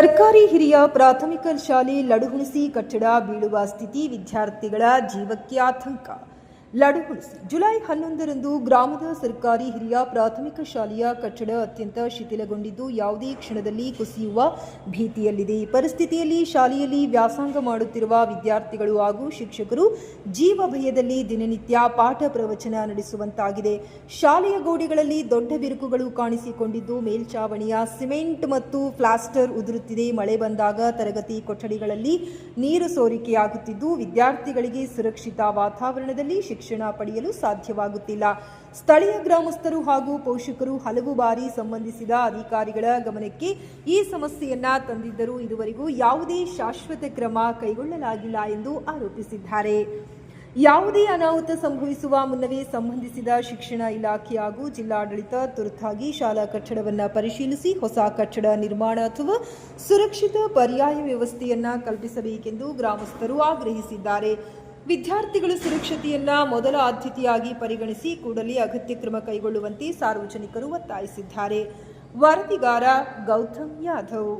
ಸರ್ಕಾರಿ ಹಿರಿಯ ಪ್ರಾಥಮಿಕ ಶಾಲೆ ಲಡುಹುಣಸಿ ಕಟ್ಟಡ ಬೀಳುವ ಸ್ಥಿತಿ, ವಿದ್ಯಾರ್ಥಿಗಳ ಜೀವಕ್ಕೆ ಆತಂಕ. ಲಡುಹುಣಸಿ ಜುಲೈ 11ರಂದು ಗ್ರಾಮದ ಸರ್ಕಾರಿ ಹಿರಿಯ ಪ್ರಾಥಮಿಕ ಶಾಲೆಯ ಕಟ್ಟಡ ಅತ್ಯಂತ ಶಿಥಿಲಗೊಂಡಿದ್ದು ಯಾವುದೇ ಕ್ಷಣದಲ್ಲಿ ಕುಸಿಯುವ ಭೀತಿಯಲ್ಲಿದೆ. ಈ ಪರಿಸ್ಥಿತಿಯಲ್ಲಿ ಶಾಲೆಯಲ್ಲಿ ವ್ಯಾಸಂಗ ಮಾಡುತ್ತಿರುವ ವಿದ್ಯಾರ್ಥಿಗಳು ಹಾಗೂ ಶಿಕ್ಷಕರು ಜೀವ ಭಯದಲ್ಲಿ ದಿನನಿತ್ಯ ಪಾಠ ಪ್ರವಚನ ನಡೆಸುವಂತಾಗಿದೆ. ಶಾಲೆಯ ಗೋಡೆಗಳಲ್ಲಿ ದೊಡ್ಡ ಬಿರುಕುಗಳು ಕಾಣಿಸಿಕೊಂಡಿದ್ದು ಮೇಲ್ಛಾವಣಿಯ ಸಿಮೆಂಟ್ ಮತ್ತು ಪ್ಲಾಸ್ಟರ್ ಉದುರುತ್ತಿದೆ. ಮಳೆ ಬಂದಾಗ ತರಗತಿ ಕೊಠಡಿಗಳಲ್ಲಿ ನೀರು ಸೋರಿಕೆಯಾಗುತ್ತಿದ್ದು ವಿದ್ಯಾರ್ಥಿಗಳಿಗೆ ಸುರಕ್ಷಿತ ವಾತಾವರಣದಲ್ಲಿ ಶಿಕ್ಷಣ ಪಡೆಯಲು ಸಾಧ್ಯವಾಗುತ್ತಿಲ್ಲ. ಸ್ಥಳೀಯ ಗ್ರಾಮಸ್ಥರು ಹಾಗೂ ಪೋಷಕರು ಹಲವು ಬಾರಿ ಸಂಬಂಧಿಸಿದ ಅಧಿಕಾರಿಗಳ ಗಮನಕ್ಕೆ ಈ ಸಮಸ್ಯೆಯನ್ನ ತಂದಿದ್ದರೂ ಇದುವರೆಗೂ ಯಾವುದೇ ಶಾಶ್ವತ ಕ್ರಮ ಕೈಗೊಳ್ಳಲಾಗಿಲ್ಲ ಎಂದು ಆರೋಪಿಸಿದ್ದಾರೆ. ಯಾವುದೇ ಅನಾಹುತ ಸಂಭವಿಸುವ ಮುನ್ನವೇ ಸಂಬಂಧಿಸಿದ ಶಿಕ್ಷಣ ಇಲಾಖೆ ಹಾಗೂ ಜಿಲ್ಲಾಡಳಿತ ತುರ್ತಾಗಿ ಶಾಲಾ ಕಟ್ಟಡವನ್ನು ಪರಿಶೀಲಿಸಿ ಹೊಸ ಕಟ್ಟಡ ನಿರ್ಮಾಣ ಅಥವಾ ಸುರಕ್ಷಿತ ಪರ್ಯಾಯ ವ್ಯವಸ್ಥೆಯನ್ನ ಕಲ್ಪಿಸಬೇಕೆಂದು ಗ್ರಾಮಸ್ಥರು ಆಗ್ರಹಿಸಿದ್ದಾರೆ. ವಿದ್ಯಾರ್ಥಿಗಳ ಸುರಕ್ಷತೆಯನ್ನ ಮೊದಲ ಆದ್ಯತೆಯಾಗಿ ಪರಿಗಣಿಸಿ ಕೂಡಲೇ ಅಗತ್ಯ ಕ್ರಮ ಕೈಗೊಳ್ಳುವಂತೆ ಸಾರ್ವಜನಿಕರು ಒತ್ತಾಯಿಸಿದ್ದಾರೆ. ವರದಿಗಾರ ಗೌತಮ್ ಯಾದವ್.